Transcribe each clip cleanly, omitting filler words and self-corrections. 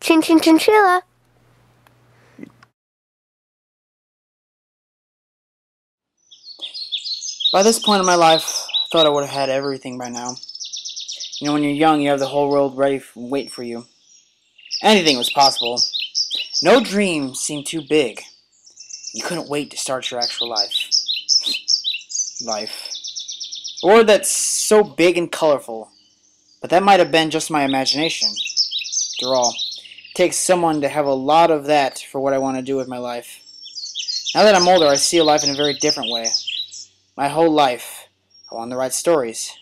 Chin chin chinchilla. By this point in my life, I thought I would have had everything by now. You know, when you're young, you have the whole world ready wait for you. Anything was possible. No dream seemed too big. You couldn't wait to start your actual life. Life. A word that's so big and colorful. But that might have been just my imagination. After all, it takes someone to have a lot of that for what I want to do with my life. Now that I'm older, I see life in a very different way. My whole life, I wanted to write stories.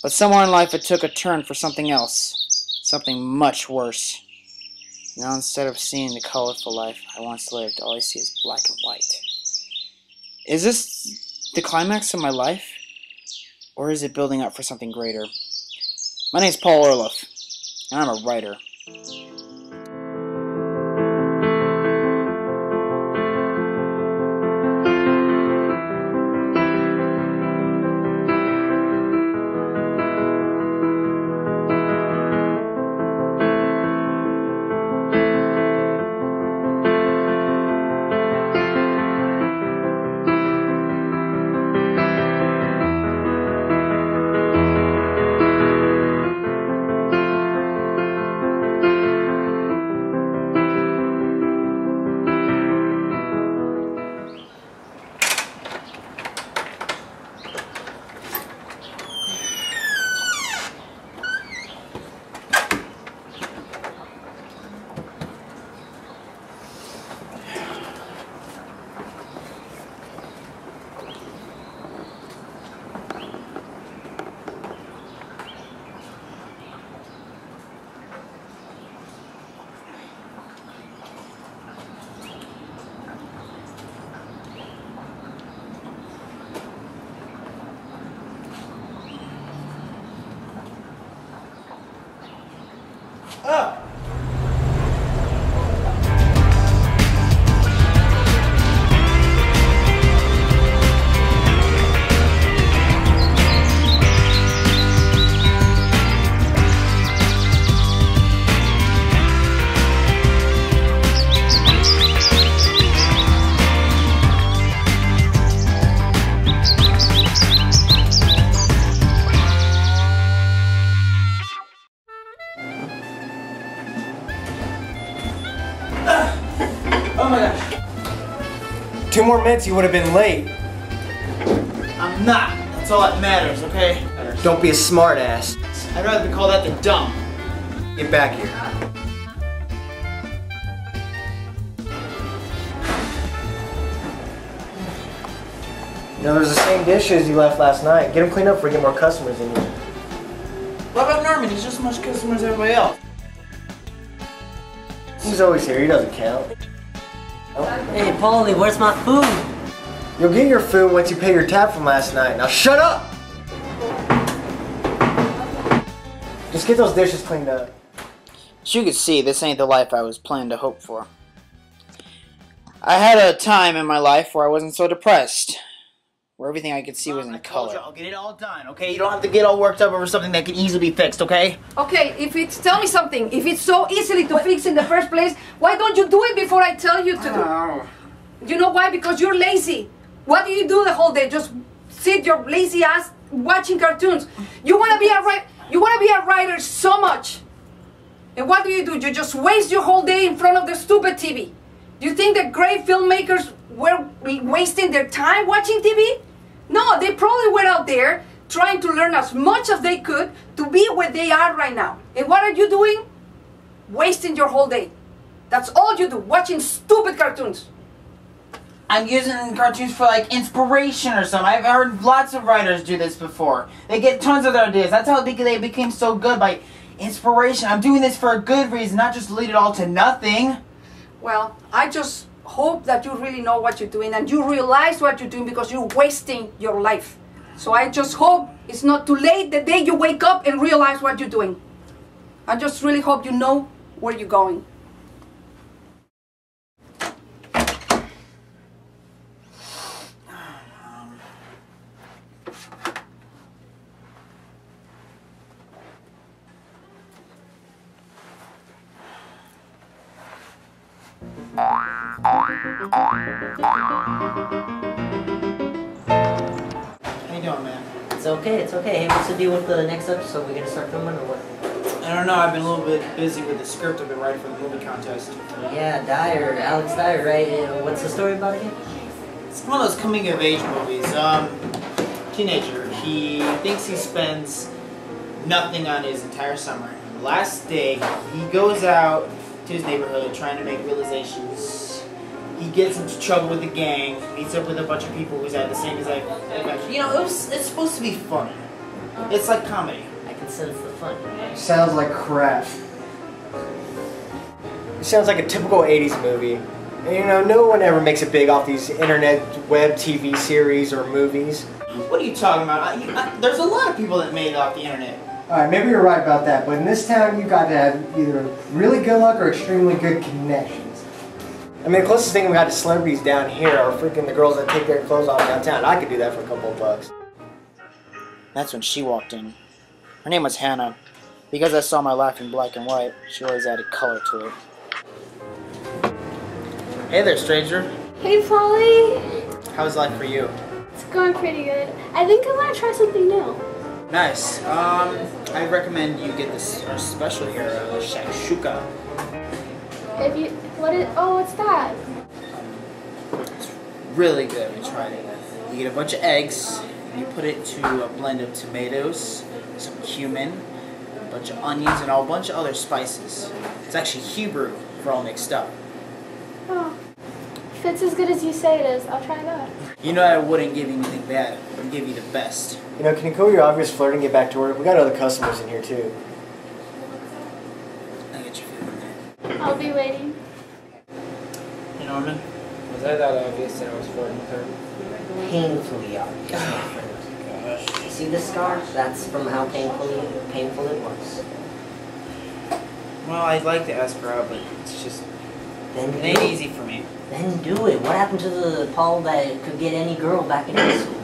But somewhere in life it took a turn for something else. Something much worse. Now instead of seeing the colorful life I once lived, all I see is black and white. Is this the climax of my life? Or is it building up for something greater? My name's Paul Orloff, and I'm a writer. Oh my gosh. 2 more minutes, you would have been late. I'm not. That's all that matters, okay? Don't be a smartass. I'd rather be called that than dumb. Get back here. You know, there's the same dishes you left last night. Get them cleaned up before we get more customers in here. What about Norman? He's just as much customer as everybody else. He's always here. He doesn't count. Hey, Paulie, where's my food? You'll get your food once you pay your tab from last night. Now shut up! Just get those dishes cleaned up. As you can see, this ain't the life I was planning to hope for. I had a time in my life where I wasn't so depressed. Where everything I could see was in color. I'll get it all done, okay? You don't have to get all worked up over something that can easily be fixed, okay? Okay, tell me something. If it's so easily to fix in the first place, why don't you do it before I tell you to do? You know why? Because you're lazy. What do you do the whole day? Just sit your lazy ass watching cartoons. You wanna be a writer so much. And what do? You just waste your whole day in front of the stupid TV. Do you think that great filmmakers were wasting their time watching TV? No, they probably were out there trying to learn as much as they could to be where they are right now. And what are you doing? Wasting your whole day. That's all you do, watching stupid cartoons. I'm using cartoons for like inspiration or something. I've heard lots of writers do this before. They get tons of their ideas. That's how they became so good, by inspiration. I'm doing this for a good reason, not just lead it all to nothing. Well, I just hope that you really know what you're doing and you realize what you're doing, because you're wasting your life. So I just hope it's not too late the day you wake up and realize what you're doing. I just really hope you know where you're going. How you doing, man? It's okay, it's okay. Hey, what's the deal with the next episode? We gonna start filming or what? I don't know. I've been a little bit busy with the script I've been writing for the movie contest. Yeah, Dyer, Alex Dyer, right? What's the story about again? It's one of those coming-of-age movies. Teenager. He thinks he spends nothing on his entire summer. The last day, he goes out to his neighborhood trying to make realizations. He gets into trouble with the gang, meets up with a bunch of people who's at the same exact adventure. You know, it's supposed to be funny. It's like comedy. I can sense the fun. Sounds like crap. It sounds like a typical 80s movie. And, you know, no one ever makes it big off these internet web TV series or movies. What are you talking about? There's a lot of people that made it off the internet. Alright, maybe you're right about that, but in this town you got to have either really good luck or extremely good connections. I mean, the closest thing we got to celebrities down here are freaking the girls that take their clothes off downtown. I could do that for a couple of bucks. That's when she walked in. Her name was Hannah. Because I saw my life in black and white, she always added color to it. Hey there, stranger. Hey, Polly. How's life for you? It's going pretty good. I think I want to try something new. Nice. I recommend you get this our special here, shakshuka. What's that? It's really good. We tried it. You get a bunch of eggs, and you put it into a blend of tomatoes, some cumin, a bunch of onions, and a bunch of other spices. It's actually Hebrew for all mixed up. Oh. If it's as good as you say it is, I'll try that. You know I wouldn't give you anything bad. I'd give you the best. You know, can you cool your obvious flirting and get back to work? We got other customers in here too. I get your feeling there. I'll be waiting. Hey, Norman? Was that obvious that I was flirting with her? Painfully obvious, my friend. You see this scar? That's from how painful it was. Well, I'd like to ask her out, but it's just... Then It ain't easy for me. Then do it. What happened to the Paul that could get any girl back in high school?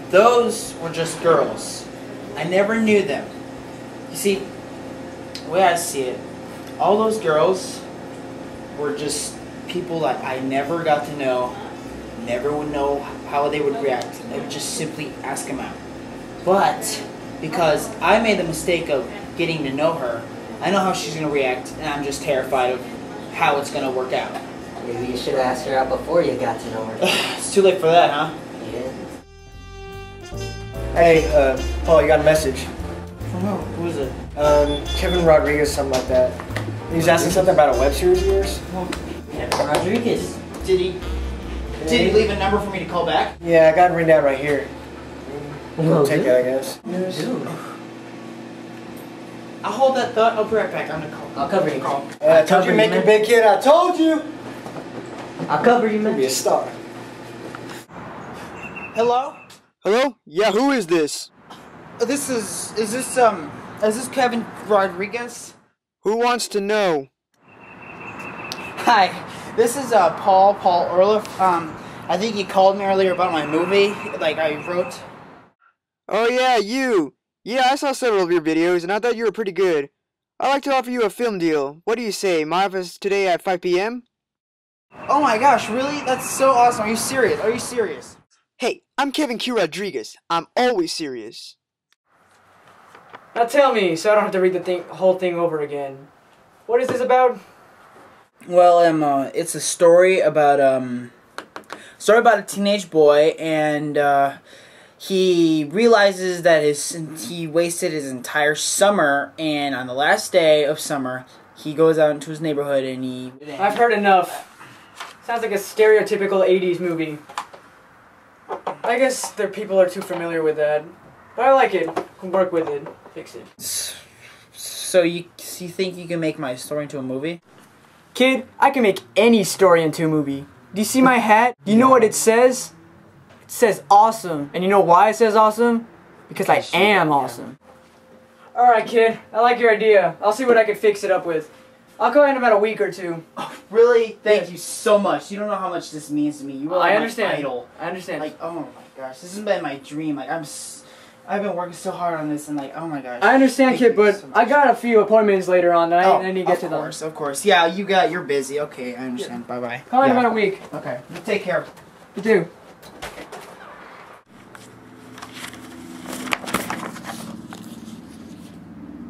Those were just girls. I never knew them. You see, the way I see it, all those girls were just people that I never got to know, never would know how they would react. I would just simply ask them out. But because I made the mistake of getting to know her, I know how she's going to react, and I'm just terrified of how it's going to work out. Maybe you should have asked her out before you got to know her. It's too late for that, huh? Yeah. Hey, Paul, you got a message. From who? Who is it? Kevin Rodriguez, something like that. He's asking something about a web series of yours. Kevin Rodriguez. Did he leave a number for me to call back? Yeah, I got it written down right here. Well, Take dude. it, I guess. Dude. I'll hold that thought. I'll be right back. I'm gonna call. I'll cover you, man. I told you to make your big kid. I told you. I'll cover you, You'll man. be a star. Hello? Hello? Yeah, who is this? Is this Kevin Rodriguez? Who wants to know? Hi, this is Paul Orloff. I think you called me earlier about my movie, like I wrote. Oh yeah, you. Yeah, I saw several of your videos and I thought you were pretty good. I'd like to offer you a film deal. What do you say? My office today at 5 p.m.? Oh my gosh, really? That's so awesome. Are you serious? Are you serious? Hey, I'm Kevin Q. Rodriguez. I'm always serious. Now tell me, so I don't have to read the whole thing over again. What is this about? Well, it's a story about a teenage boy, and he realizes that he wasted his entire summer, and on the last day of summer, he goes out into his neighborhood and I've heard enough. Sounds like a stereotypical 80s movie. I guess their people are too familiar with that. But I like it. Can work with it. Fix it. So you think you can make my story into a movie? Kid, I can make any story into a movie. Do you see my hat? Do you know what it says? It says awesome. And you know why it says awesome? Because I am awesome. Alright, kid. I like your idea. I'll see what I can fix it up with. I'll go in about a week or two. Oh, really? Thank you so much. You don't know how much this means to me. You are I my understand. idol. I understand. Like, oh my gosh, this has been my dream. Like, I've been working so hard on this and like, oh my gosh. I understand, Thank kid, you but so I much. got a few appointments later on, and I need to get to them. Of course. Yeah, you're busy. Okay, I understand. Bye bye. Call in about a week. Okay. You take care. You too.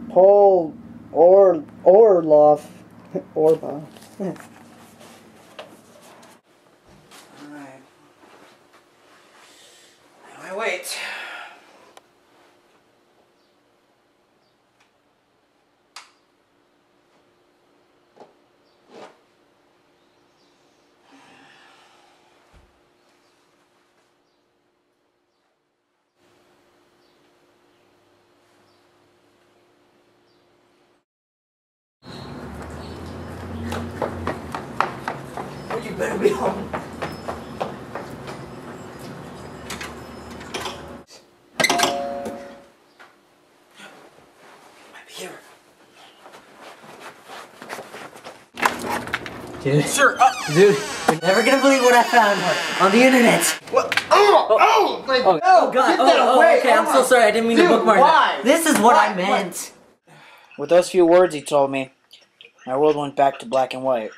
Paul Orloff. Orloff. Alright. Now I wait. You better be home. Might be here. Dude. Sir, Dude, you're never gonna believe what I found on the internet. what? Oh! Like, Oh, no, God. get that Oh, away! okay, I'm so sorry. I didn't mean to Dude, bookmark why? that. This is what Why? I meant. With those few words he told me, my world went back to black and white.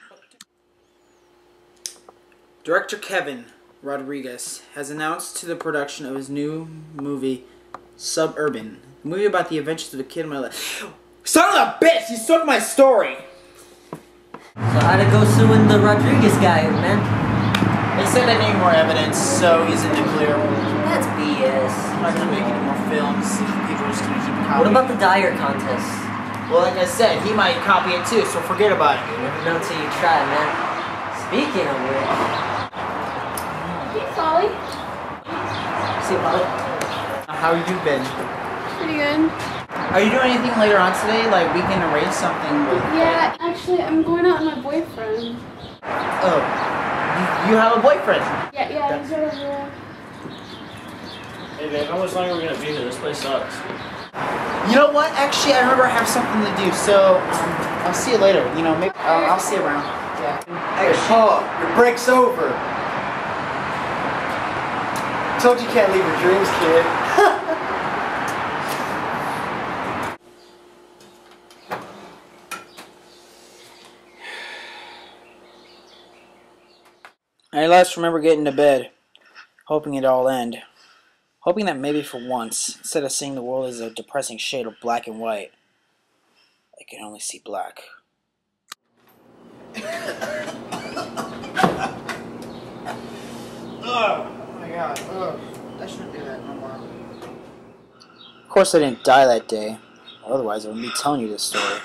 Director Kevin Rodriguez has announced to the production of his new movie, Suburban. A movie about the adventures of a kid in my life. Son of a bitch! You took my story! So how'd it go suing the Rodriguez guy, man? They said they need more evidence, so he's in the clear. That's BS. I'm not gonna make any more films if people are just gonna keep copying. What about the Dyer contest? Well, like I said, he might copy it too, so forget about it. You never know till you try, man. Speaking of which, Hey, Polly. see Polly? How you been? Pretty good. Are you doing anything later on today? Like, we can arrange something with... Yeah, actually, I'm going out with my boyfriend. Oh. You have a boyfriend? Yeah, he's over there. Hey babe, how much longer are we gonna be here? This place sucks. You know what? Actually, I remember I have something to do, so I'll see you later. You know, maybe I'll see you around. Yeah. Hey, Paul, your break's over. Told you can't leave your dreams, kid. I last remember getting to bed, hoping it'd all end. Hoping that maybe for once, instead of seeing the world as a depressing shade of black and white, I can only see black. Oh my god. Ugh. I shouldn't do that no more. Of course I didn't die that day, otherwise I wouldn't be telling you this story.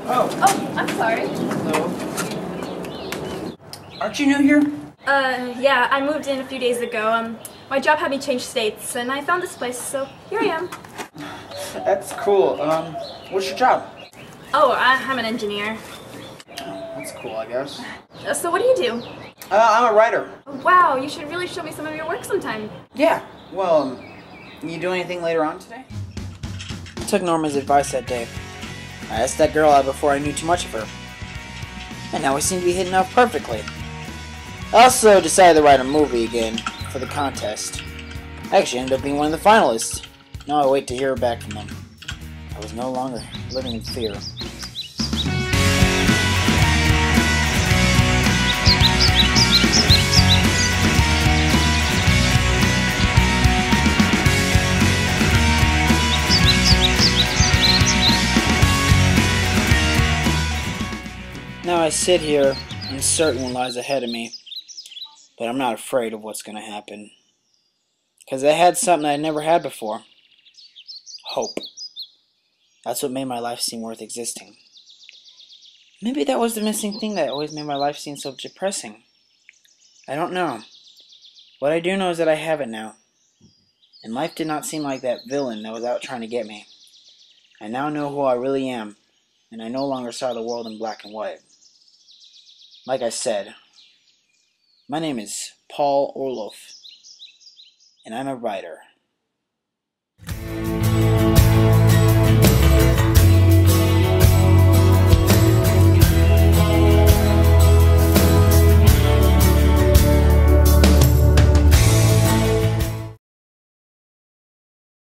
Oh. Oh, I'm sorry. Hello. Aren't you new here? Yeah, I moved in a few days ago. My job had me change states, and I found this place, so here I am. That's cool. What's your job? Oh, I'm an engineer. That's cool, I guess. So what do you do? I'm a writer. Wow, you should really show me some of your work sometime. Yeah. Well, you do anything later on today? I took Norman's advice that day. I asked that girl out before I knew too much of her. And now we seem to be hitting off perfectly. I also decided to write a movie again for the contest. I actually ended up being one of the finalists. Now I wait to hear back from them. I was no longer living in fear. Now I sit here, uncertain what lies ahead of me, but I'm not afraid of what's going to happen. Because I had something I never had before. Hope. That's what made my life seem worth existing. Maybe that was the missing thing that always made my life seem so depressing. I don't know. What I do know is that I have it now. And life did not seem like that villain that was out trying to get me. I now know who I really am, and I no longer saw the world in black and white. Like I said, my name is Paul Orloff, and I'm a writer.